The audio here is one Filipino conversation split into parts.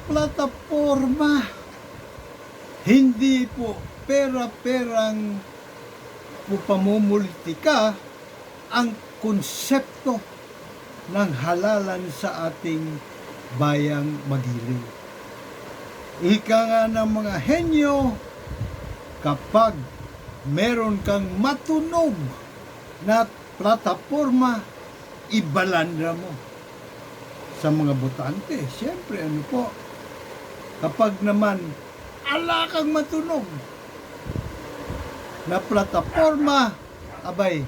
plataporma. Hindi po pera-perang pamumulitika ang konsepto ng halalan sa ating bayang magiliw. Ika nga ng mga henyo, kapag meron kang matunog na plataporma, ibalandra mo sa mga botante. Siyempre, ano po, kapag naman ala kang matunog na plataporma, abay,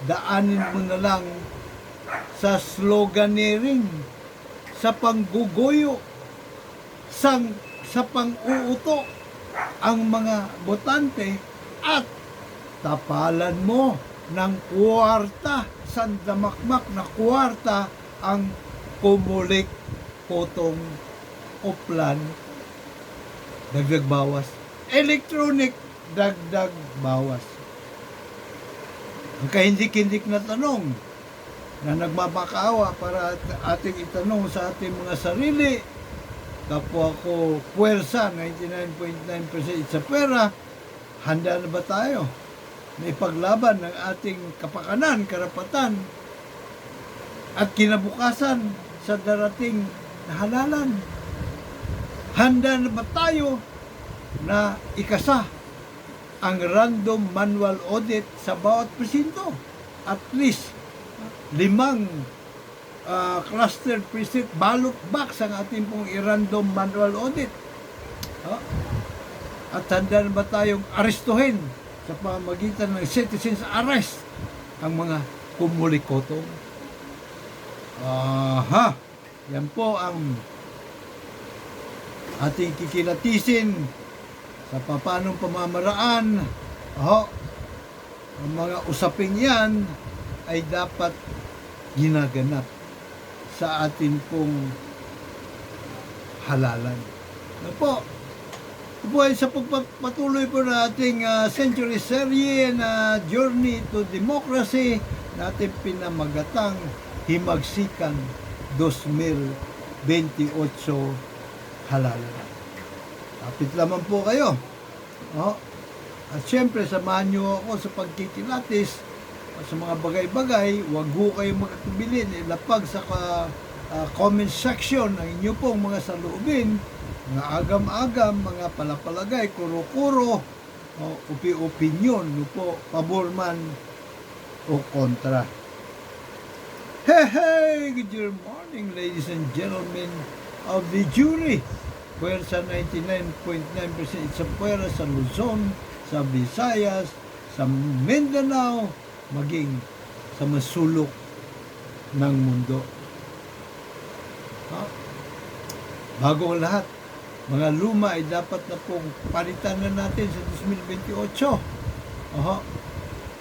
daanin mo na lang sa sloganeering, sa pangguguyo, sa pang-uuto ang mga botante at tapalan mo ng kwarta, sandamakmak na kwarta ang kumulik, potong, oplan, dagdag bawas. Electronic, dagdag bawas. Ang kahindik-hindik na tanong na nagmamakaawa para ating itanong sa ating mga sarili, kapwa ko puwersa, 99.9% sa pera, handa na ba tayo na ipaglaban ng ating kapakanan, karapatan, at kinabukasan sa darating na halalan? Handa na ba tayo na ikasa ang random manual audit sa bawat presinto? At least 5 cluster precinct ballot box ang ating pong i-random manual audit. At handa na ba tayong arestuhin sa pamamagitan ng citizens arrest ang mga kumulikotong? Yan po ang ating kikilatisin sa papanong pamamaraan. Ang mga usaping yan ay dapat ginaganap sa atin pong halalan. Ano po? Ito po ay sa pagpatuloy po na ating century serye na Journey to Democracy na ating pinamagatang Himagsikan 2028 halalan. Kapit lamang po kayo. At syempre, samahan nyo ako sa pagkikilatis sa mga bagay-bagay. Huwag ho kayong magkatubilin. Ilapag sa comment section ang inyo pong mga saloobin, mga agam-agam, mga palapalagay, kuro-kuro, opinyon, po, pabor man o kontra. Hey, good morning, ladies and gentlemen of the jury. Puwersa 99.9% sa puwera sa Luzon, sa Visayas, sa Mindanao, maging sa masulok ng mundo. Bago ang lahat, mga luma ay dapat na pong palitan na natin sa 2028.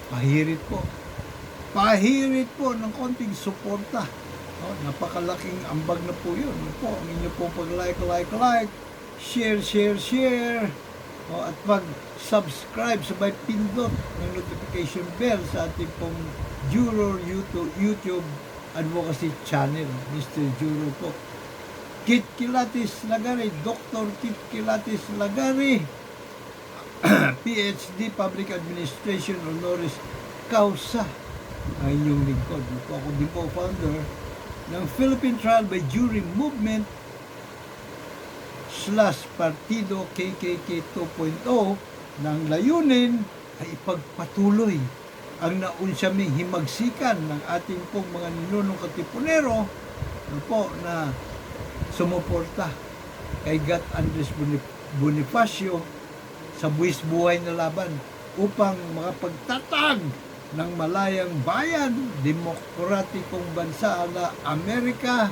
Pahirit po. Pahirit po ng konting suporta. Napakalaking ambag na po yun. Ang inyo pong pag-like, share, at pag-subscribe, sabay pindot ng notification bell sa ating pong Juro YouTube Advocacy Channel, Mr. Juro po. Kit Kilatis Lagari, Dr. Kit Kilatis Lagari, PhD, Public Administration, Honoris Causa, ang inyong lingkod. Ako din po founder ng Philippine Trial by Jury Movement / Partido KKK 2.0 ng layunin ay ipagpatuloy ang naunsyaming himagsikan ng ating pong mga ninunong katipunero na sumuporta kay Gat Andres Bonifacio sa buwis buhay na laban upang makapagtatag ng malayang bayan, demokratikong bansa na Amerika,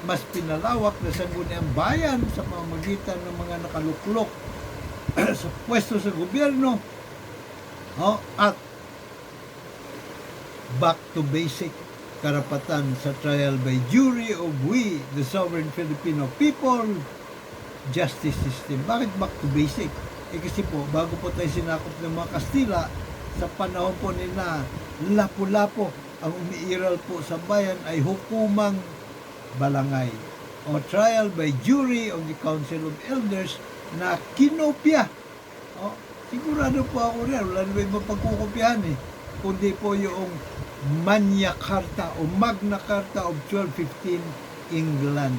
mas pinalawak na sangguniang bayan sa pamamagitan ng mga nakaluklok sa pwesto sa gobyerno, at back to basic, karapatan sa trial by jury of we, the sovereign Filipino people, justice system. Bakit back to basic? Kasi po, bago po tayo sinakop ng mga Kastila, sa panahon po nila, Lapu-Lapu ang umiiral po sa bayan ay hukumang balangay. o trial by jury of the Council of Elders na kinopya. O, sigurado po ako rin, wala naman ibang pagkukopyahan kundi po yung Magna Carta o Magna Carta of 1215 England,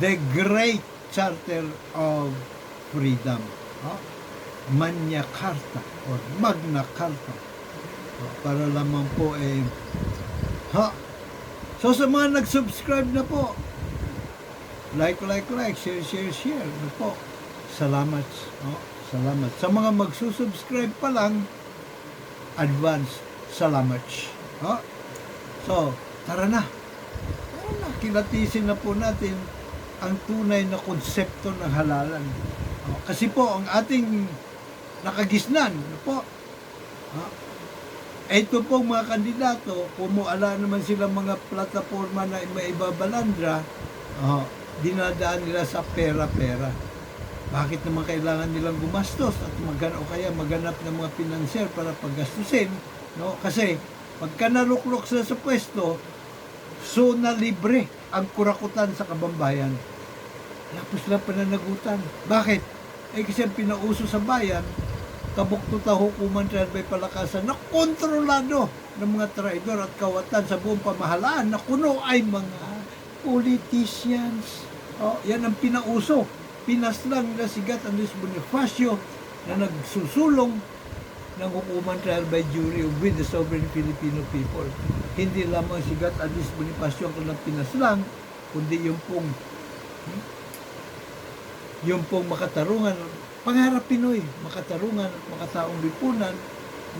the Great Charter of Freedom. Magna Carta or Magna Carta. Para lamang po So sa mga nag-subscribe na po, like, share na po. Salamat. Salamat. Sa mga magsusubscribe pa lang, advance, salamat. So, tara na. Kilatisin na po natin ang tunay na konsepto ng halalan. Kasi po, ang ating nakagisnan, ito po mga kandidato, kumuala naman silang mga plataforma na may ibabalandra, dinadaan nila sa pera-pera. Bakit naman kailangan nilang gumastos at maganap ng mga pinansyal para paggastusin? Kasi pagka naluklok sila sa pwesto, so na libre ang kurakutan sa kabambayan. Tapos lang pananagutan. Bakit? Kasi ang pinauso sa bayan, kabuktuta hukuman trial by palakasan na kontrolado ng mga traidor at kawatan sa buong pamahalaan na kuno ay mga politicians. Yan ang pinauso. Pinaslang nila si Gat Andres Bonifacio na nagsusulong ng hukuman trial by jury with the sovereign Filipino people. Hindi lamang si Gat Andres Bonifacio ang kanilang pinaslang, kundi yung pong makatarungan, pangarap Pinoy, makatarungan at makataong lipunan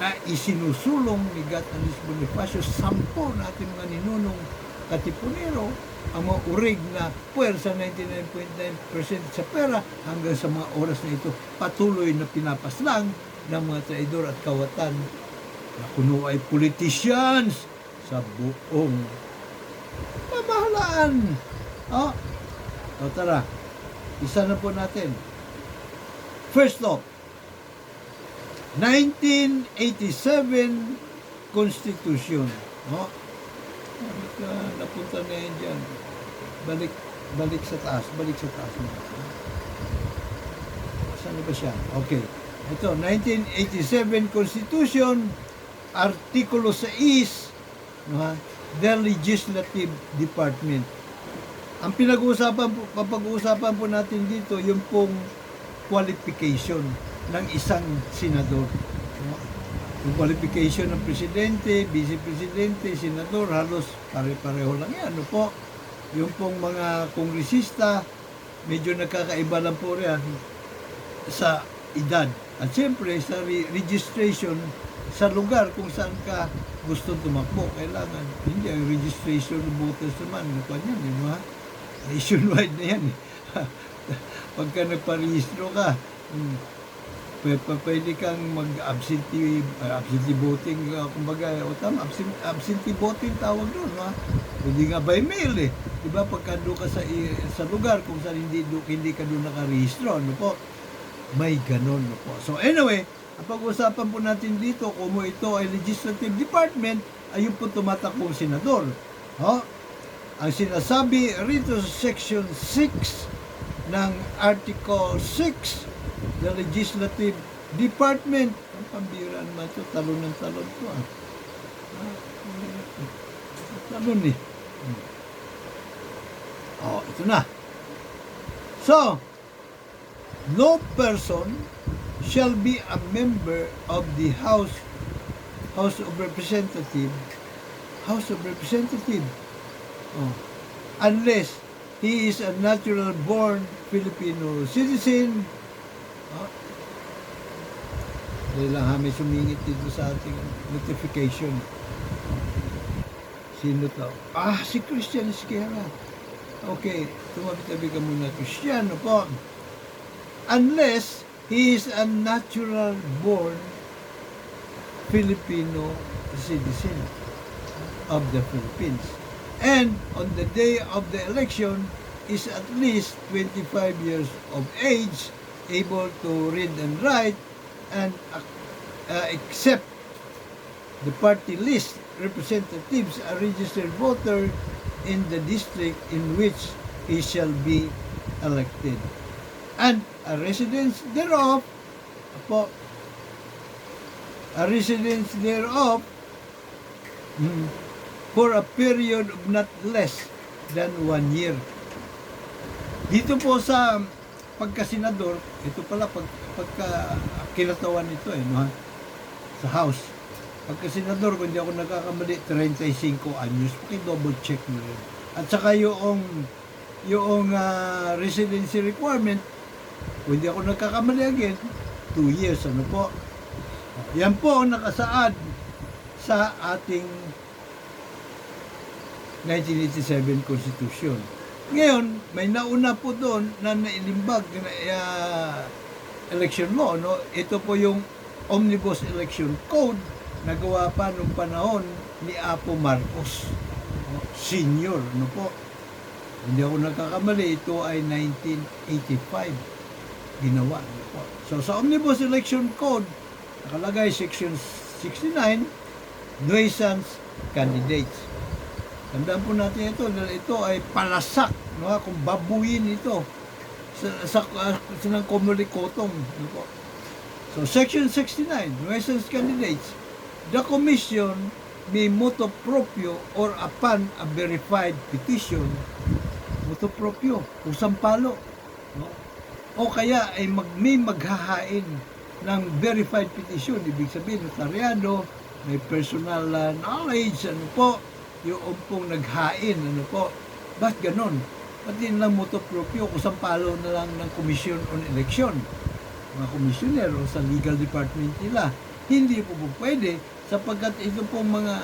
na isinusulong ni Gat Andres Bonifacio, 10 na ating mga ninunong katipunero, ang mga urig na puwersa 99.9% sa pera hanggang sa mga oras na ito patuloy na pinapaslang ng mga traidor at kawatan na kuno ay politicians sa buong pamahalaan. Tara, isa na po natin. First off, 1987 Constitution. Napunta na yan dyan. Balik sa taas. Saan ba siya? Okay. Ito, 1987 Constitution, Artikulo 6, the Legislative Department. Ang pag-uusapan po natin dito, yung pong qualification ng isang senador. Yung qualification ng presidente, vice-presidente, senador, halos pare-pareho lang yan. Yung pong mga kongresista, medyo nagkakaiba lang po rin sa edad. At siyempre, sa registration sa lugar kung saan ka gusto tumakbo, kailangan. Hindi, ang registration ng voters naman, yan, di ba? Nationwide na yan. Pagka nagparehistro ka, pwede kang mag-absentee voting, kumbaga, absentee voting tawag doon, Pwede nga by mail Diba, pagka doon ka sa lugar kung saan hindi ka doon nakarehistro, may ganon, So anyway, ang pag-usapan po natin dito, kung ito ay Legislative Department, ayun po tumatakbong senador. Ang sinasabi rito sa Section 6 ng Article 6, the Legislative Department, ang pambira naman ito, talon ng talon ito. Talon ito na. So, no person shall be a member of the House of Representatives, unless he is a natural-born Filipino citizen. Dahil lang may sumingit dito sa ating notification. Sino to? Si Christian Esquera. Okay, tumabi-tabi ka muna. Christian, unless he is a natural-born Filipino citizen of the Philippines. And on the day of the election is at least 25 years of age, able to read and write, and accept the party list representatives, a registered voter in the district in which he shall be elected. And a residence thereof, po, a residence thereof, for a period of not less than 1 year. Dito po sa pagkasenador, ito pala pagka kinatawan ito no, sa House. Pagkasenador, kung hindi ako nagkakamali, 35 anyos. Paki-double check mo rin. At saka yung residency requirement, kung hindi ako nagkakamali again, 2 years. Ano po? Yan po ang nakasaad sa ating 1987 Constitution. Ngayon, may nauna po doon na nailimbag na election law. No? Ito po yung Omnibus Election Code na gawa pa nung panahon ni Apo Marcos Senior. Ano po? Hindi ako nagkakamali, ito ay 1985 ginawa. Ano po? So sa Omnibus Election Code, nakalagay Section 69, nuisance candidates. Tandaan po natin ito, dahil ito ay palasak, no? Kung babuyin ito sa ng komulikotong. No po? So, Section 69, nuisance candidates, the Commission may motu proprio or upon a verified petition, motu proprio, usang palo, no? O kaya ay may maghahain ng verified petition, ibig sabihin, notaryado, may personal knowledge, ano po, yung pong naghain, ano po. Ba't ganon? Ba't din lang motu proprio, kusang palo na lang ng Commission on Election, mga komisyoner o sa legal department nila. Hindi po pwede, sapagkat ito pong mga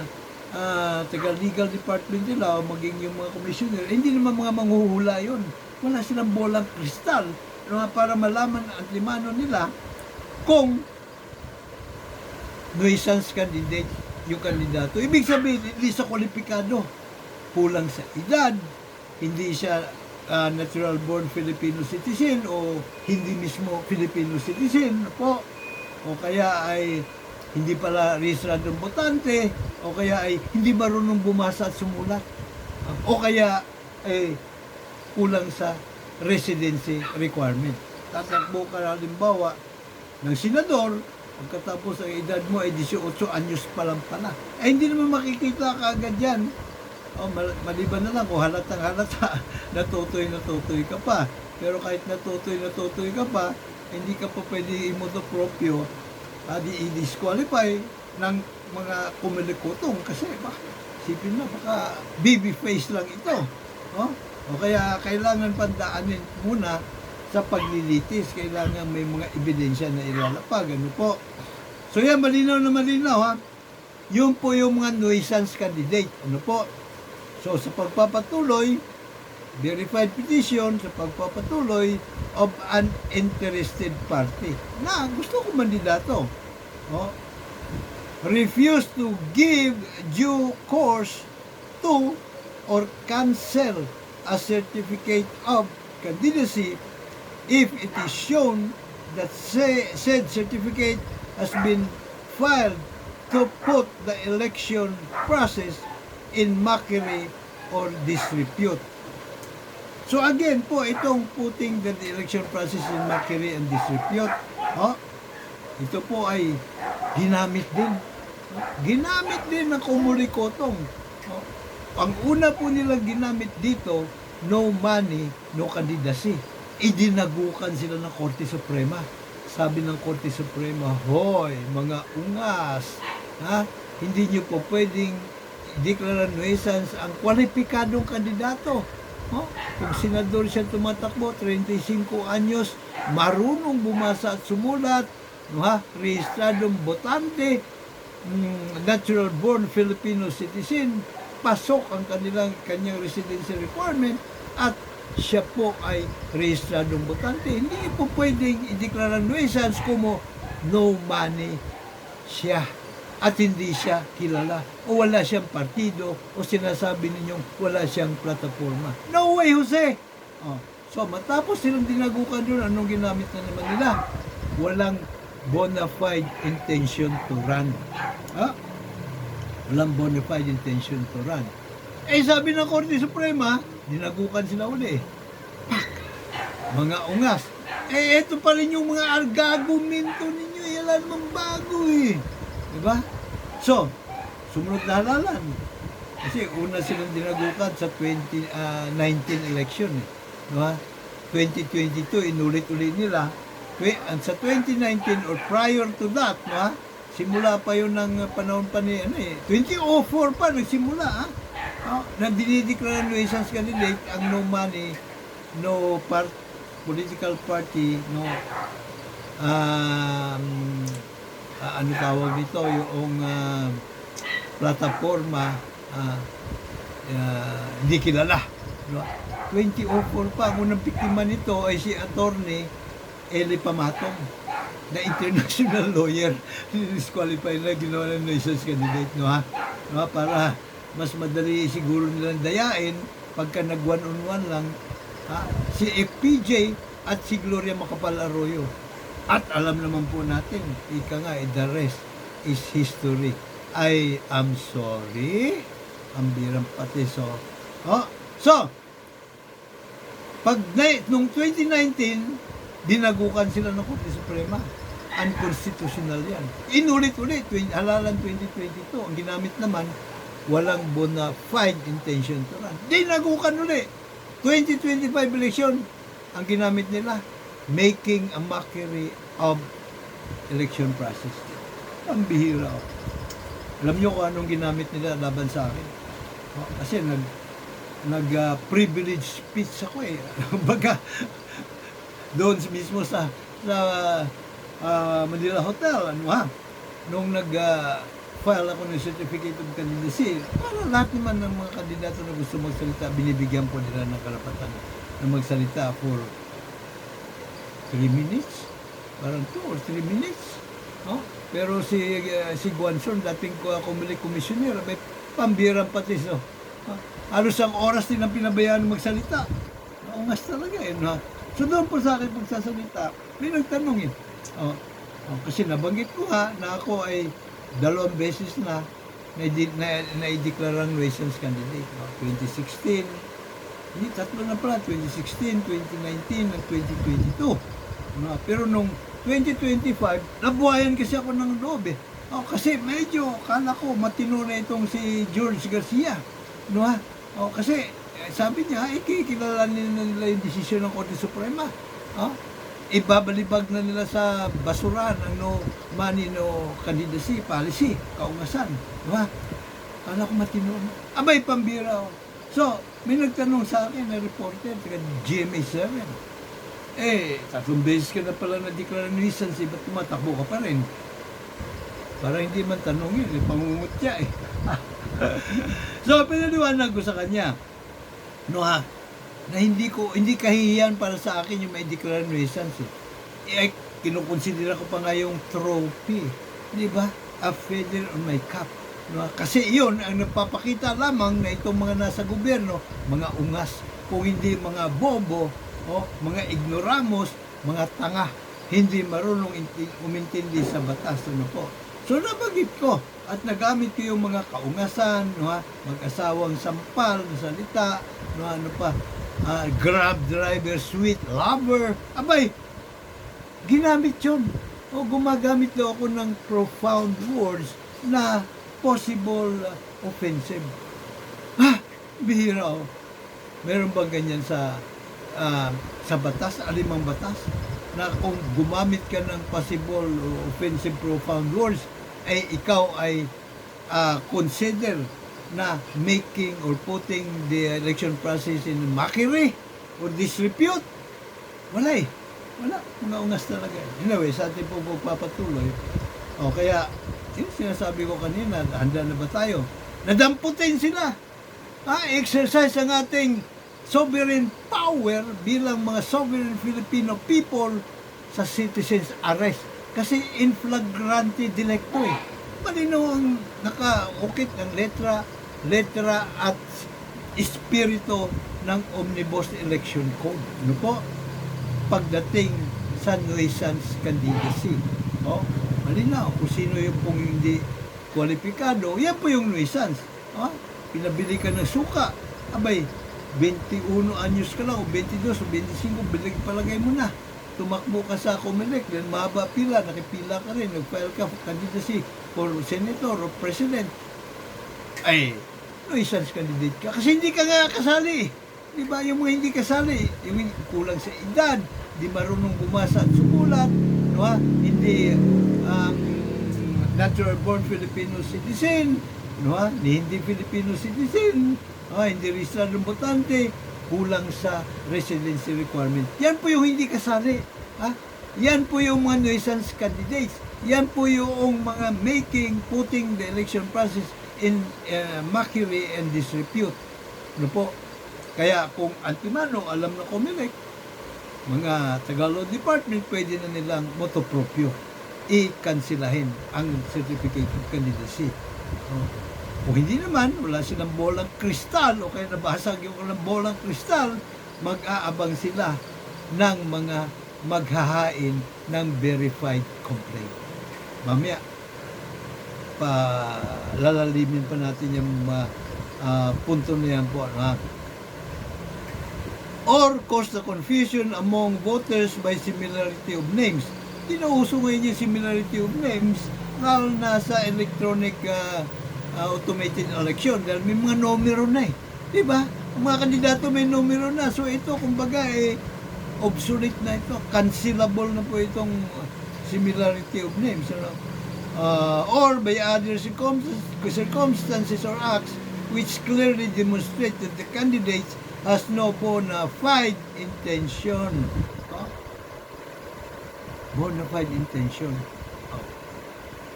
taga-legal department nila o maging yung mga komisyoner, hindi naman mga manghuhula yun. Wala silang bolang kristal para malaman at limano nila kung nuisance candidate yung kandidato. Ibig sabihin, hindi siya kwalipikado. Kulang sa edad, hindi siya natural born Filipino citizen o hindi mismo Filipino citizen po, o kaya ay hindi pala rehistradong botante, o kaya ay hindi marunong bumasa at sumulat, o kaya ay kulang sa residency requirement. Tatakbo ka halimbawa ng senador, pagkatapos ang edad mo ay 18 anyos pa lang pala. Eh hindi naman makikita ka agad yan. O, maliban na lang kung halatang halata, natutoy ka pa. Pero kahit natutoy ka pa, hindi ka pa pwede imoto proprio, i-disqualify ng mga kumulikotong kasi sipin na baka baby face lang ito. No? O kaya kailangan pandaanin muna sa paglilitis, kailangan may mga ebidensya na ilalapag. Ano po? So yan, malinaw na malinaw ha. Yun po yung mga nuisance candidate. Ano po? So sa pagpapatuloy, verified petition, sa pagpapatuloy of an interested party na gusto ko mandidato. Oh, refuse to give due course to or cancel a certificate of candidacy if it is shown that said certificate has been filed to put the election process in mockery or disrepute. So again po, itong putting the election process in mockery and disrepute, ito po ay ginamit din. Ginamit din ng kumulikotong. Ang una po nilang ginamit dito, no money, no candidacy. Idinagukan sila ng Korte Suprema. Sabi ng Korte Suprema, hoy, mga ungas, hindi nyo po pwedeng deklara nuisance ang kwalipikadong kandidato. Kung senador siya tumatakbo, 35 anyos, marunong bumasa at sumulat, rehistradong botante, natural born Filipino citizen, pasok ang kanyang residency requirement, at siya po ay rehistradong botante. Hindi po pwedeng ideklara nuisance kung no money siya at hindi siya kilala o wala siyang partido o sinasabi ninyong wala siyang plataforma. No way, Jose! So, matapos silang dinagukan doon, anong ginamit na naman nila? Walang bona fide intention to run. Walang bona fide intention to run. Eh, sabi ng Korte Suprema, dinagukan sila uli. Pak! Mga ungas. Eto pa rin yung mga argumento ninyo. Wala namang bago eh. Diba? So, sumunod na halalan. Kasi una silang dinagukan sa 2019 election eh. Diba? 2022, inulit-ulit nila. Sa 2019 or prior to that, diba? Simula pa yun ng panahon pa ni, 2004 pa, nagsimula, ha? Na dinideklara ng nuisance candidate ang no money, no political party, no, ano tawag nito, yung plataforma, hindi kilala. Diba? 2004 pa, ang unang biktima nito ay si Attorney Eli Pamatong, na international lawyer. Disqualify na, ginawa ng nuisance candidate, no, ha? No, para mas madali siguro nilang dayain pagka nag one-on-one lang, ha? Si FPJ at si Gloria Macapagal Arroyo. At alam naman po natin, ika nga, the rest is history. I am sorry. Ang birang pati. So, nung 2019, dinagukan sila ng Korte Suprema. Unconstitutional yan. Inulit-ulit, halalan 2022. Ang ginamit naman, walang bona fide intention to run. Dinagukan ulit. 2025 election, ang ginamit nila, making a mockery of election process. Ang bihira. Alam nyo kung anong ginamit nila laban sa akin? Kasi nag-privilege speech ako eh. Baga, doon mismo sa Manila Hotel, nung nag-file ako ng certificate of candidacy, para lahat naman ng mga kandidato na gusto magsalita, binibigyan po nila ng karapatan na magsalita for 3 minutes, parang 2 or 3 minutes, no? Pero si Guanzon, dating Comelec commissioner, may pambirang pati, so halos ang oras din ang pinabayaan magsalita. Naungas talaga eh, no? So doon po sa akin pagsasalita, may nagtanong eh. Kasi nabanggit ko nga na ako ay 2 beses na na-ideklarang nuisance candidate. 2016, hindi, 3 na pala, 2016, 2019, at 2022. Pero nung 2025, nabuhayan kasi ako ng loob eh. Kasi medyo, kala ko, matino na itong si George Garcia. Kasi sabi niya, kilalanin na nila yung desisyon ng Korte Suprema. Ibabalibag na nila sa basura ng no money, no candidacy, policy, kaungasan. Kala ko matino na. Abay, pambira. So, may nagtanong sa akin na reporter, taga GMA7. 3 beses ka na pala na-declare nuisance, ba't tumatakbo ka pa rin? Para hindi man tanongin, pangungutya eh. So, pinaliwanag ko sa kanya, na hindi kahihiyan para sa akin yung may declare nuisance eh. Kinukonsidera ko pa nga yung trophy, di ba? A feather on my cap. Kasi yun ang nagpapakita lamang na itong mga nasa gobyerno, mga ungas, kung hindi mga bobo, mga ignoramos, mga tanga, hindi marunong umintindi sa batas. So nabanggit ko at nagamit ko yung mga kaungasan, mag-asawang sampal na salita, grab driver, sweet lover. Abay, ginamit yun. Gumagamit daw ako ng profound words na possible offensive. Bihira. Meron bang ganyan sa batas, alimang batas, na kung gumamit ka ng possible offensive profound words, ay ikaw ay consider na making or putting the election process in mockery or disrepute? Wala eh. Wala. Mga ungas talaga. Anyway, sa ating po magpapatuloy. Kaya, yung sinasabi ko kanina, handa na ba tayo? Nadamputin sila. Exercise ang ating sovereign power bilang mga sovereign Filipino people sa citizens arrest. Kasi in flagrante delicto eh. Malinaw ang nakaukit ng letra at espiritu ng Omnibus Election Code. Pagdating sa nuisance candidacy. Malinaw kung sino yung pong hindi kwalipikado, yan po yung nuisance. Pinabili ka ng suka. Abay, 21 anyos ka lang, o 22, o 25, palagay mo na. Tumakbo ka sa Comelec, then mahaba pila, nakipila ka rin, nag-file ka for candidacy for senator or president. Ay, nuisance candidate ka. Kasi hindi ka nga kasali. Di ba? Yung mga hindi kasali, yung kulang sa edad, di marunong bumasa at sumulat, no, ha? Hindi natural born Filipino citizen, no, ha? Hindi Filipino citizen, hindi registered botante, kulang sa residency requirement. Yan po yung hindi kasali. Ha? Yan po yung mga nuisance candidates. Yan po yung mga putting the election process in mockery and disrepute. Ano po? Kaya kung antimano, alam na Comelec, mga Tagalog Department, pwede na nilang motopropyo i-kansilahin ang certificate of candidacy. Kung hindi naman, wala silang bolang kristal o kaya nabasag yung bolang kristal, mag-aabang sila ng mga maghahain ng verified complaint. Mamaya, lalalimin pa natin yung punto na yan po. Or cause the confusion among voters by similarity of names. Tinauso ngayon yung similarity of names lalo na sa electronic automated election dahil may mga numero na eh. Diba? Ang mga kandidato may numero na. So ito, kumbaga, obsolete na ito. Cancelable na po itong similarity of names. Or by other circumstances or acts which clearly demonstrate that the candidate has no bona fide intention. Bona fide intention.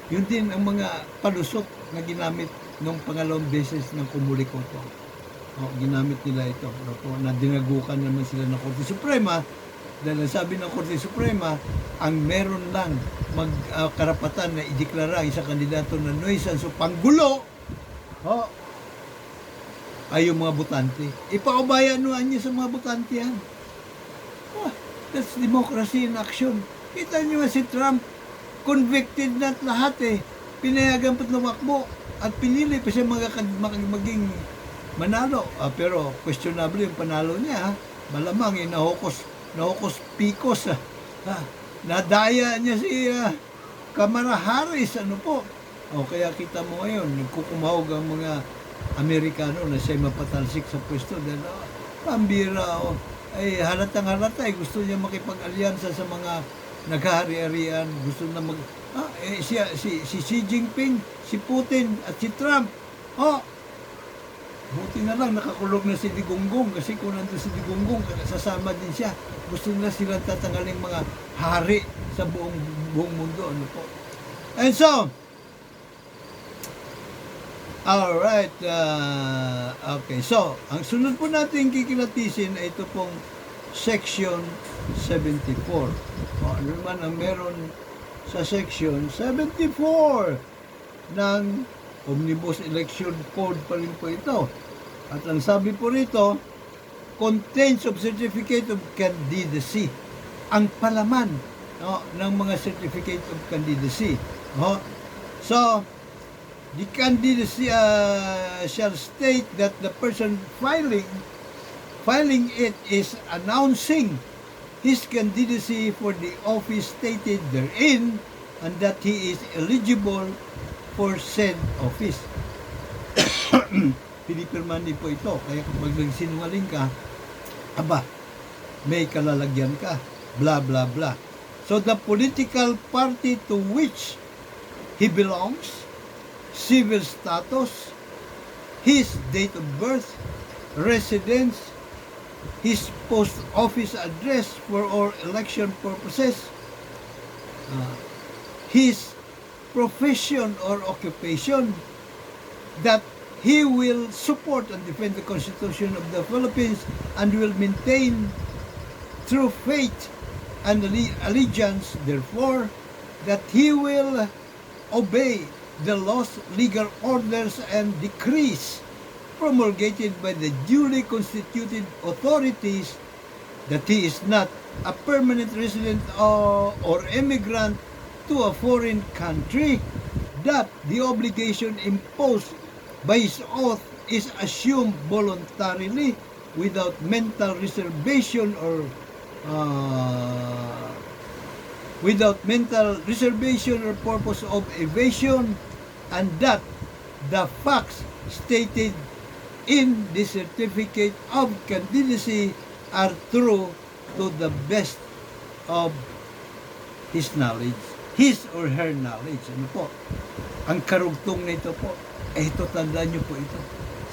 Yun din ang mga palusot na ginamit nung pangalawang beses ng Kumuliko-to. Ginamit nila ito. Na dinagukan naman sila ng Korte Suprema dahil sabi ng Korte Suprema, ang meron lang karapatan na ideklara ang isang kandidato na nuisance o panggulo ay yung mga botante. Ipaubayanuan niya sa mga botante yan. That's democracy in action. Kita niyo si Trump, convicted na lahat pinayagan pa't lumakbo at pinili pa siya maging manalo. Pero questionable yung panalo niya. Malamang nahukos pikos. Nadaya niya si Kamala Harris. Kaya kita mo ngayon, nagkukumahog ang mga Amerikano na siya mapatalsik sa pwesto dahil pambira halatang halata gusto niya makipag-alyansa sa mga naghahari-harian, gusto na si Xi Jinping, si Putin at si Trump. Buti na lang nakakulog na si Digonggong kasi kung nandun si Digonggong sasama din siya. Gusto na silang tatanggaling mga hari sa buong mundo. And so, alright, okay. So, ang sunod po natin kikilatisin ay ito pong Section 74. Ano naman ang meron sa Section 74 ng Omnibus Election Code pa rin po ito. At ang sabi po rito, contents of certificate of candidacy. Ang palaman ng mga certificate of candidacy. So, the candidacy shall state that the person filing it is announcing his candidacy for the office stated therein and that he is eligible for said office. Pinipirman din po ito. Kaya kung nagsinungaling ka, may kalalagyan ka. Blah, blah, blah. So the political party to which he belongs, civil status, his date of birth, residence, his post office address for all election purposes, his profession or occupation, that he will support and defend the Constitution of the Philippines and will maintain true faith and allegiance, therefore, that he will obey the laws, legal orders, and decrees promulgated by the duly constituted authorities, that he is not a permanent resident or immigrant to a foreign country, that the obligation imposed by his oath is assumed voluntarily without mental reservation or purpose of evasion, and that the facts stated in the certificate of candidacy are true to the best of his knowledge, his or her knowledge. Ano po? Ang karugtong nito po, ito, tandaan nyo po ito.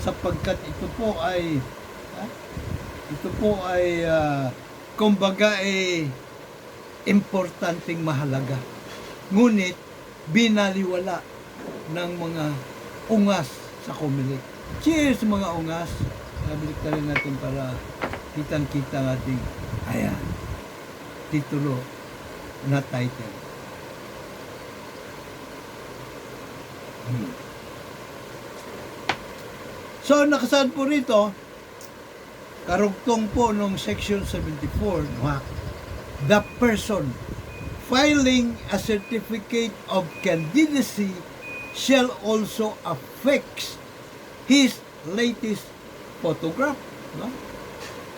Sapagkat ito po ay, kumbaga importanteng mahalaga. Ngunit, binaliwala ng mga ungas sa Comelec. Cheers mga ungas! Nabilik na rin natin para kitang-kita ng ating, ayan, titulo na title. So, nakasaad po rito, karugtong po nung section 74, the person filing a certificate of candidacy shall also affix his latest photograph. No?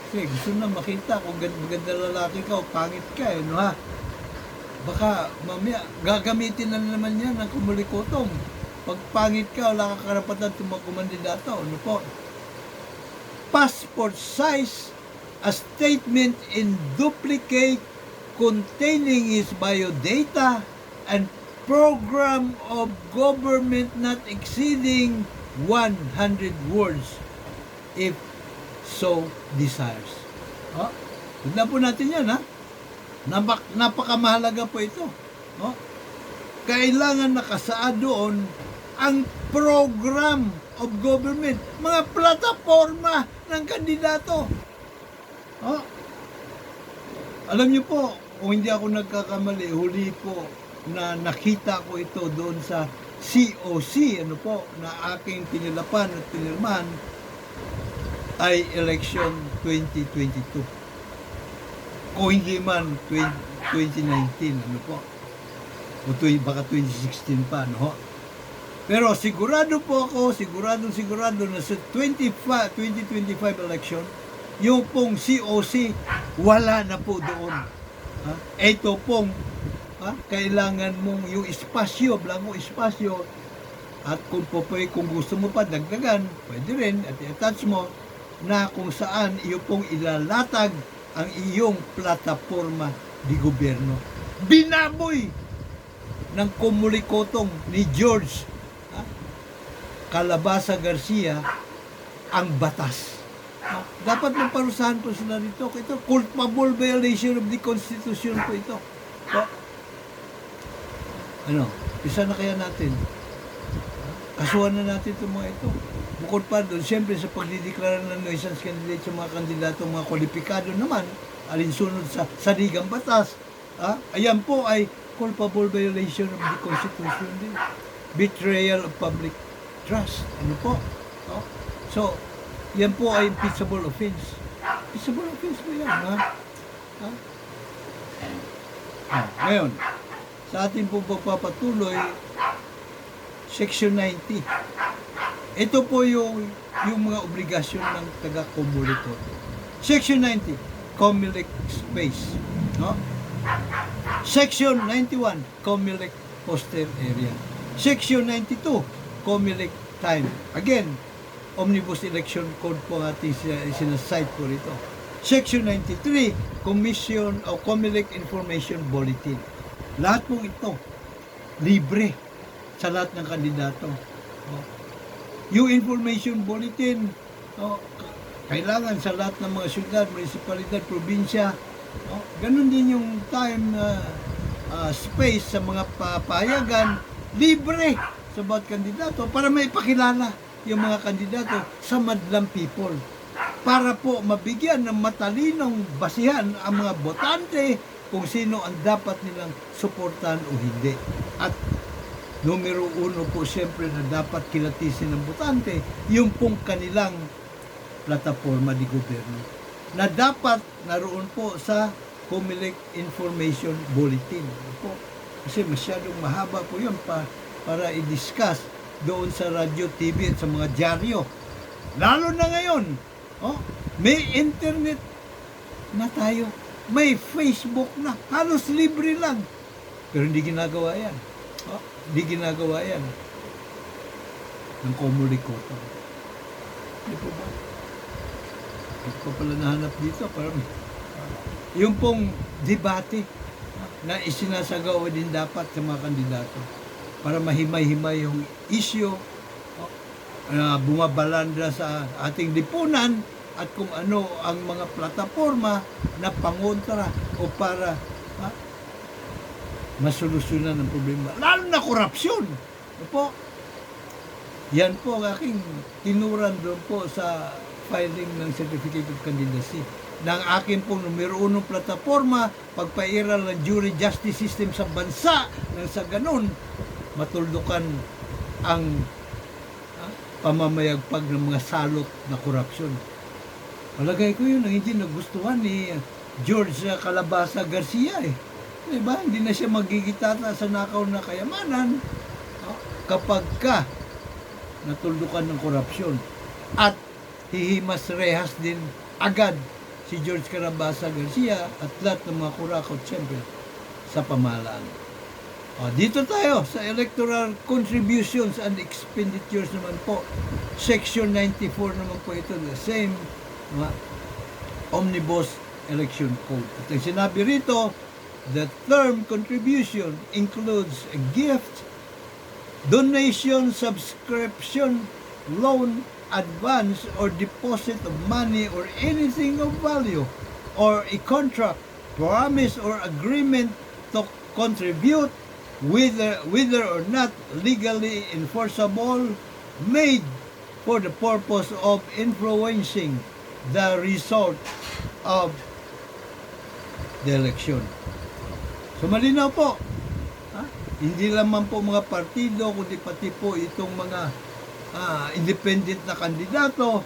Kasi gusto na makita kung maganda lalaki ka o pangit ka. No, ha? Baka mamaya gagamitin na naman yan ng kumulikotong. Pag pangit ka, wala ka karapatan kumandidato. Ano po? Passport size, a statement in duplicate containing his biodata and program of government not exceeding 100 words if so desires. Tignan po natin yan, ha? Napakamahalaga po ito. Kailangan nakasaad doon ang program of government, mga plataforma ng kandidato. Alam niyo po, kung hindi ako nagkakamali, huli po na nakita ko ito doon sa COC, ano po, na aking pinilapan at pinirmahan ay election 2022. O hindi man 2019, ano po. O baka 2016 pa, no? Pero sigurado po ako, sigurado na sa 2025 election, yung pong COC, wala na po doon. Ito pong, kailangan mong yung espasyo, blanco espasyo, at kung gusto mo pa dagdagan, pwede rin, at i-attach mo, na kung saan iyo pong ilalatag ang iyong plataforma di gobyerno. Binaboy ng kumulikotong ni George Calabasa Garcia ang batas. Dapat maparusahan po sila nito. Ito, culpable violation of the Constitution po ito. Isa na kaya natin? Kasuhan na natin itong mga ito. Bukod pa doon, siyempre sa pagdideklara ng nuisance candidate sa mga kandidato, mga kwalipikado naman, alinsunod sa saligang batas, ayan po ay culpable violation of the Constitution din. Betrayal of public trust. Ano po? So, yan po ay impeachable offense. Impeachable offense po yan, ngayon, sa ating po pagpapatuloy, Section 90. Ito po yung mga obligasyon ng taga-Comelec. Section 90, Comelec space. Section 91, Comelec poster area. Section 92, Comelec time. Again, Omnibus Election Code po ang ating sinasite po rito. Section 93, Commission o Comelec Information Bulletin. Lahat po ito, libre sa lahat ng kandidato. Yung information bulletin, kailangan sa lahat ng mga syudad, munisipalidad, probinsya. Ganun din yung time space sa mga papayagan, libre sa bawat kandidato para may pakilala yung mga kandidato sa madlang people. Para po mabigyan ng matalinong basihan ang mga botante kung sino ang dapat nilang suportahan o hindi. At numero uno po siyempre na dapat kilatisin ng botante, yung pong kanilang plataforma di gobyerno na dapat naroon po sa Comelec Information Bulletin. Po. Kasi masyadong mahaba po yun para i-discuss doon sa radio, TV at sa mga dyaryo. Lalo na ngayon, May internet na tayo. May Facebook na. Halos libre lang. Pero hindi ginagawa yan. Hindi ginagawa yan ng komunikoto. Hindi po ba? Hindi ko pala nahanap dito. Parang, yung pong debate na isinasagawa din dapat sa mga kandidato para mahimay-himay yung issue na bumabalanda sa ating lipunan at kung ano ang mga plataforma na pangontra o para masolusyonan ng problema. Lalo na korupsyon. Po, yan po ang aking tinuran doon po sa filing ng Certificate of Candidacy ng akin pong numero 1 plataforma, pagpairal ng jury justice system sa bansa nang sa ganun, matuldukan ang pamamayagpag ng mga salot na korupsyon. Malagay ko yun ang hindi nagustuhan ni George Calabasa Garcia eh. Diba? Hindi na siya magigitata sa nakaw na kayamanan kapag ka natuldukan ng korupsyon. At hihimas rehas din agad si George Calabasa Garcia at lahat ng mga kurakot siyempre sa pamahalaan. Dito tayo sa electoral contributions and expenditures naman po. Section 94 naman po ito, the same Omnibus Election Code. At ang sinabi rito, the term contribution includes a gift, donation, subscription, loan, advance, or deposit of money or anything of value, or a contract, promise, or agreement to contribute, whether or not legally enforceable, made for the purpose of influencing the result of the election. So malinaw po, hindi lamang po mga partido, kundi pati po itong mga independent na kandidato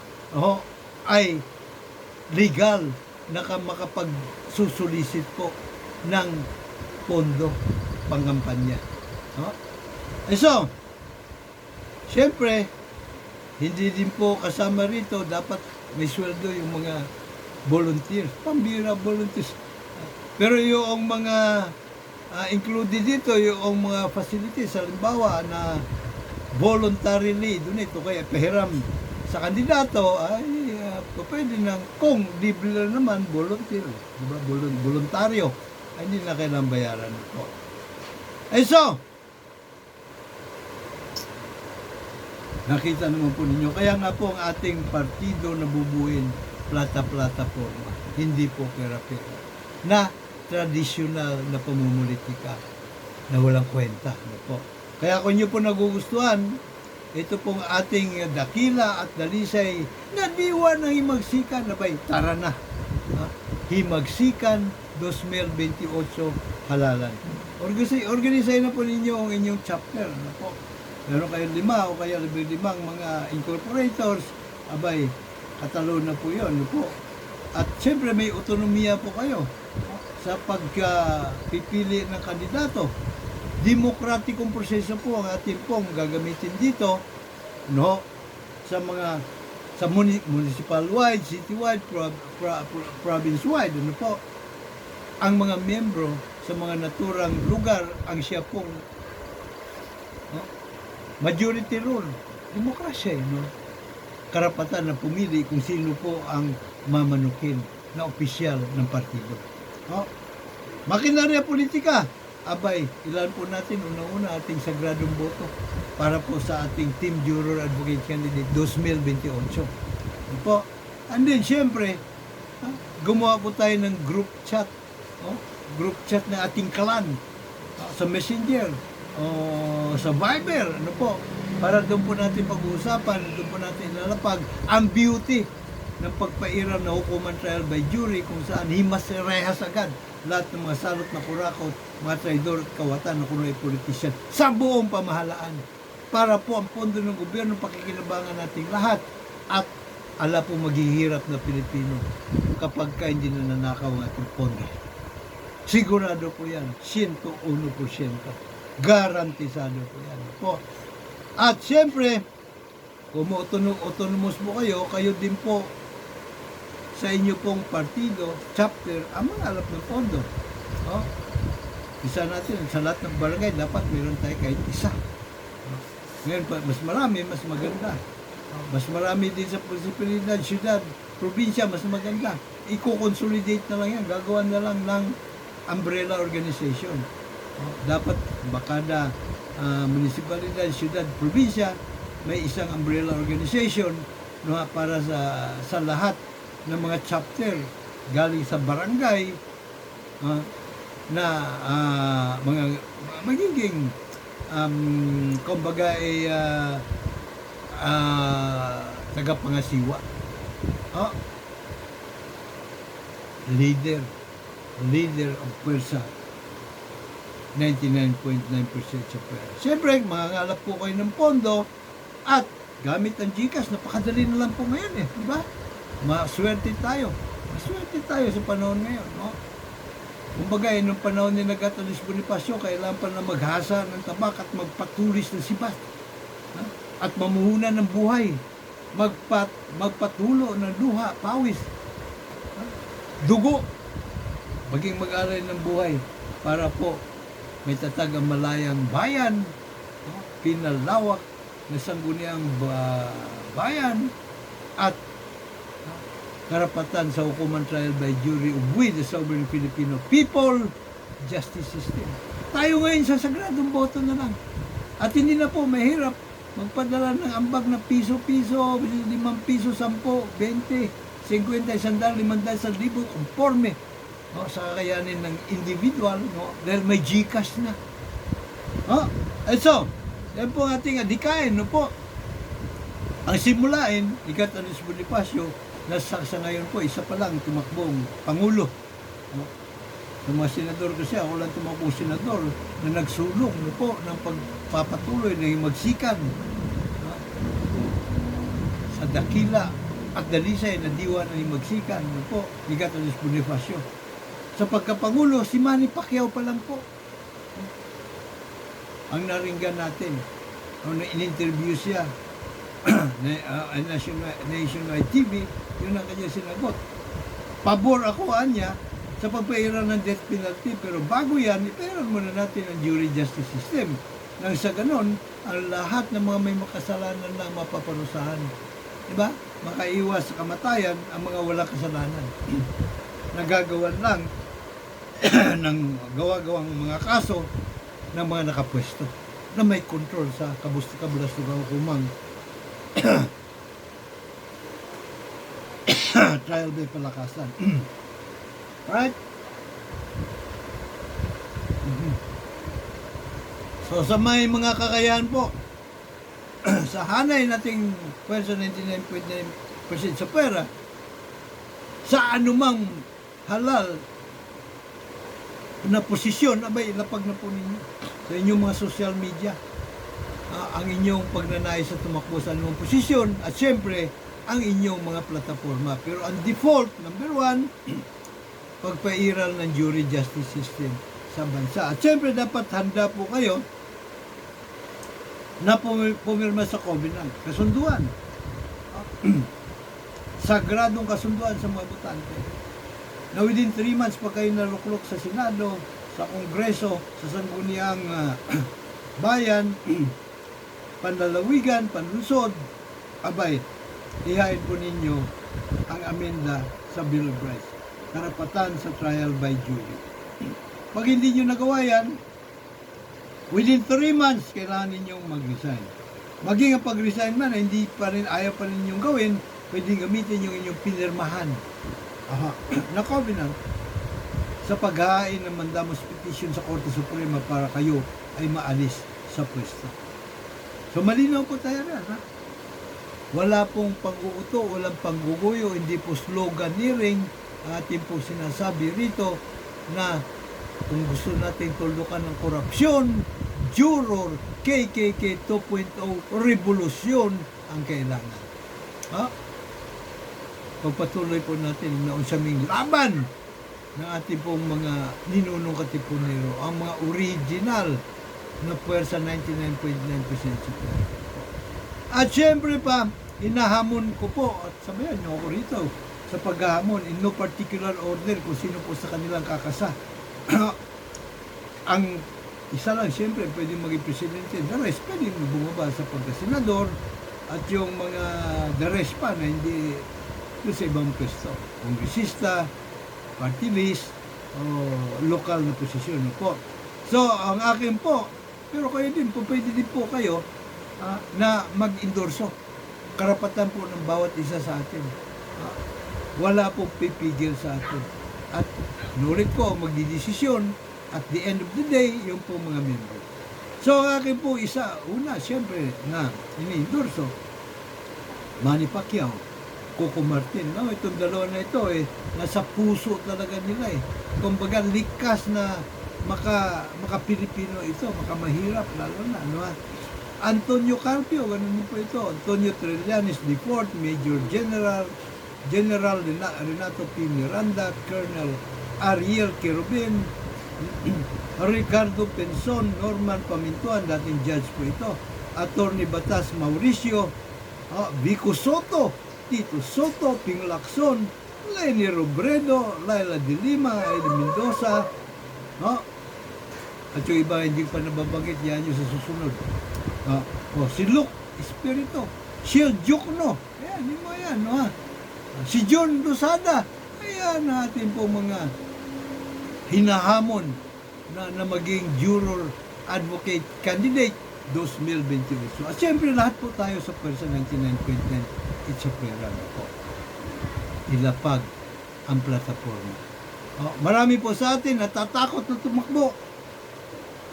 ay legal na makapagsusulisit po ng pondo pangkampanya. So, syempre, hindi din po kasama rito, dapat may sweldo yung mga volunteers, pambira volunteers. Pero yung mga included dito, yung mga facilities, halimbawa na voluntarily donate o kaya pahiram sa kandidato ay pwede nang kung libre lang naman volunteer, diba? Voluntaryo ay hindi na kailangan bayaran po. So nakita naman po ninyo, kaya nga po ang ating partido na bubuin plataforma, hindi po pera-pera na tradisyonal na pamumulitika na walang kwenta po. Kaya kung nyo po nagugustuhan, ito pong ating dakila at dalisay na diwa ng himagsikan, nabay, tara na. Himagsikan 2028 halalan. Organizay na po ninyo ang inyong chapter. Po. Meron kayong 5 o kaya 5 mga incorporators, abay, katalo na po yun. Po. At siyempre may autonomiya po kayo sa pagpipili ng kandidato. Demokratikong proseso po ang ating pong gagamitin dito, no, sa mga sa municipal wide, city wide, province wide, ano po, ang mga miyembro sa mga naturang lugar ang siya pong majority rule, demokrasya, no, karapatan na pumili kung sino po ang mamanukin na opisyal ng partido. Makinarya politika. Abay, ilan po natin unang-una ating sagradong boto para po sa ating Team Juror Advocate Candidate 2028. Po. And then, syempre, gumawa po tayo ng group chat. Group chat na ating kalan sa Messenger o sa Viber. Ano po? Para doon po natin pag-uusapan, doon po natin ilalapag ang beauty ng pagpairal na hukuman trial by jury kung saan himas rehas agad lahat ng mga salot na kurakot, mga traidor at kawatan na kunoy politisyan sa buong pamahalaan para po ang pondo ng gobyerno pakikinabangan nating lahat at ala po maghihirap na Pilipino kapag ka hindi na nanakaw ang ating pondo. Sigurado po yan, 101%. Garantisado po yan po. At siyempre, kung autonomous po kayo, kayo din po sa inyo pong partido, chapter, ang mga alap ng pondo. Oh, isa natin, sa lahat ng barangay, dapat meron tayo kahit isa. Ngayon, mas marami, mas maganda. Mas marami din sa munisipalidad, syudad, probinsya, mas maganda. I-consolidate na lang yan. Gagawa na lang ng umbrella organization. Dapat bakada munisipalidad, syudad, probinsya, may isang umbrella organization, no, para sa lahat ng mga chapter galing sa barangay, na mga magiging kumbaga ay tagapangasiwa. Leader of pwersa, 99.9% sa pera. Siyempre, mangangalap po kayo ng pondo at gamit ang GCash, napakadali na lang po ngayon di ba? Maswerte tayo sa panahon ngayon, no? Kumbaga, nung panahon ni Nagatalis Bonifacio, kailangan pa na maghasa ng tabak at magpatulis ng sibat, at mamuhunan ng buhay, magpatulo ng luha, pawis, dugo, maging mag-alay ng buhay para po may tatag ang malayang bayan, pinalawak na sangguniang bayan, at karapatan sa hukuman trial by jury with the sovereign Filipino people justice system. Tayo ngayon sa sagradong boto na lang. At hindi na po mahirap magpadala ng ambag na piso-piso, 5 piso, 10, 20, 50, 100, 500, 1,000, conforme, no, sa kakayanin ng individual, no, dahil may GCash na. So, yan po ang ating adikain, no po. Ang simulain, Nagatalis Bonifacio, sa ngayon po, isa pa lang tumakbong Pangulo. No? Sa mga senador kasi, ako lang tumakbong senador na nagsulong, no po, ng pagpapatuloy ng magsikan, no? Sa dakila at dalisay na diwa ng magsikan, no po, Nagatalis Bonifacio. Sa pagkapangulo, si Manny Pacquiao pa lang po. Ang naringgan natin, in-interview siya, Nationwide TV, yun ang kanya sinagot. Pabor ako niya sa pagpairan ng death penalty, pero bago yan, ipairan muna natin ang jury justice system. Nang sa ganon, ang lahat ng mga may makasalanan na mapaparusahan. Diba? Makaiwas sa kamatayan ang mga walang kasalanan. Nagagawan lang ng gawa-gawang mga kaso ng mga nakapwesto na may control sa kabulastugang hukumang trial by palakasan. Right? So sa may mga kakayahan po, sa hanay nating pwersa 99.9% sa pera, sa anumang halal na posisyon, abay, ilapag na po ninyo sa inyong mga social media ang inyong pagnanais sa tumakbo sa anumang posisyon, at syempre ang inyong mga plataforma. Pero ang default, number 1, pagpairal ng jury justice system sa bansa. At syempre dapat handa po kayo na pumirma sa covenant, kasunduan. Sagradong kasunduan sa mga botante. Na within 3 months pa kayo naluklok sa Senado, sa Kongreso, sa sangguniang bayan, panlalawigan, panlusod, abay, ihain po ninyo ang amenda sa Bill of Rights. Karapatan sa trial by jury. Pag hindi nyo nagawa yan, within 3 months, kailangan ninyong mag-resign. Maging ang pag-resign man, hindi pa rin, ayaw pa rin ninyong gawin, pwedeng gamitin yung inyong pinirmahan na covenant sa paghahain ng mandamus petition sa Korte Suprema para kayo ay maalis sa pwesto. So malinaw po tayo rin, wala pong pang-uuto, walang pangguguyo, hindi po sloganeering ang ating po sinasabi rito na kung gusto nating tulukan ng korupsyon, juror, KKK 2.0, revolusyon ang kailangan. Pagpatuloy po natin na unsaming laban ng ating pong mga ninunong katipunero, ang mga original na puwersa 99.9% supply. At syempre pa, inahamon ko po, at sabayan nyo ako rito, sa paghahamon in no particular order kung sino po sa kanilang kakasa. Ang isa lang, siyempre, pwede maging presidente. The rest, pwede bumaba sa pagkasenador at yung mga the rest pa na hindi doon sa ibang pwesto. Kongresista, party list, o lokal na posisyon po. So, ang akin po, pero kayo din po, pwede din po kayo na mag-endorso. Karapatan po ng bawat isa sa atin. Wala po pipigil sa atin. At nulit ko, magdidesisyon at the end of the day, yung po mga member. So, ang akin po isa, una, siyempre, na ini-endorso, Manny Pacquiao, Coco Martin. No? Itong dalawa na ito, nasa puso talaga nila. Kumbaga, likas na maka-Pilipino ito, makamahirap, lalo na. No? Antonio Carpio, ganun din po ito. Antonio Trillanes IV, Major General, General Renato P. Miranda, Colonel Ariel Querubin, Ricardo Penson, Norman Pamintuan, dating judge po ito, Attorney Batas Mauricio, Vico Soto, Tito Soto, Ping Lacson, Lenny Robredo, Laila de Lima, Eddie Mendoza, at yung iba hindi pa nababanggit, yan yung sa susunod. Si Luke Espirito, Shield Jukno, ayan, yun mo yan, si John Rosada, ayan natin po mga hinahamon na maging juror advocate candidate 2028. At siyempre lahat po tayo sa Pwersa 99.9 Itsapera na po. Ilapag ang plataforma. Marami po sa atin natatakot na tumakbo.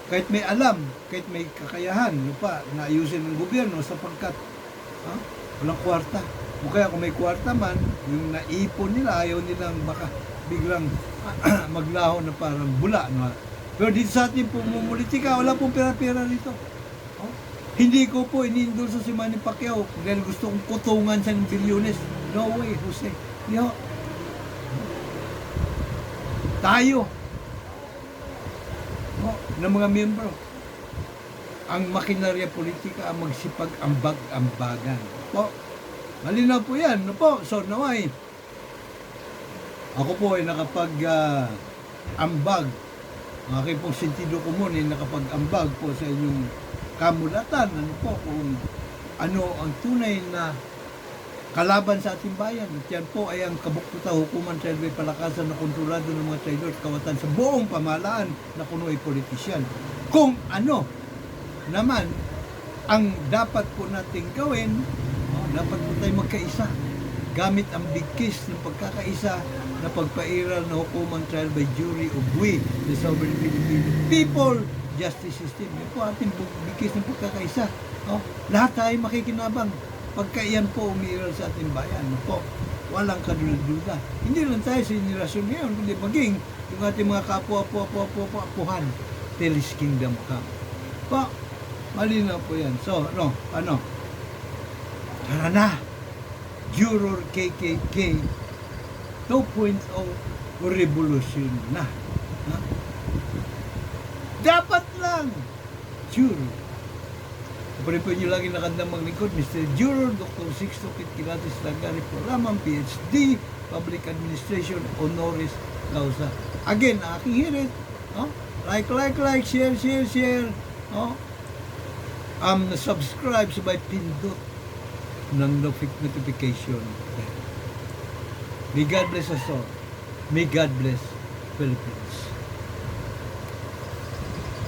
Kahit may alam, kahit may kakayahan, na ayusin ng gobyerno sapagkat walang kwarta. O kaya kung may kwarta man, yung naipon nila, ayaw nilang baka biglang maglaho na parang bula. No? Pero dito sa ating pumumulitika, wala pong pera-pera rito. Hindi ko po ini-endorso si Manny Pacquiao dahil gusto kong kutungan sa bilyones. No way, Jose. Yo. Tayo, ng mga miyembro, ang makinarya politika ang magsipag-ambag-ambagan. Po, malinaw po yan. No po? So, naway, ako po ay nakapag-ambag. Ang aking pong sentido komon ay nakapag-ambag po sa inyong kamulatan. Ano po, kung ano ang tunay na kalaban sa ating bayan. At yan po ay ang kabuktuta hukuman sa LB palakasan na kontrolado ng mga traidor at kawatan sa buong pamahalaan na kuno ay politisyan. Kung ano naman ang dapat po nating gawin, dapat po tayo magkaisa gamit ang bigkis ng pagkakaisa na pagpairal na hukuman trial by jury of we, the sovereign Filipino people justice system. Yan po ating bigkis ng pagkakaisa. Lahat tayo makikinabang pagka yan po umiiral sa ating bayan. Po, walang kadulduda. Hindi lang tayo sa generasyon ngayon, kundi maging yung ating mga kapwa-apuhan till His kingdom come. Po, malinaw po yan. So, ano? Tara na! Juror KKK 2.0 revolution na. Dapat lang! Juror. Kapag po nyo lagi nakandang maglingkod, Mr. Juror, Dr. Sixto Kitkilatis Langari po lamang, PhD, Public Administration, Honoris Causa. Again, aking hirit, like, share, subscribe, sabay pindot ng notification. May God bless us all. May God bless Philippines.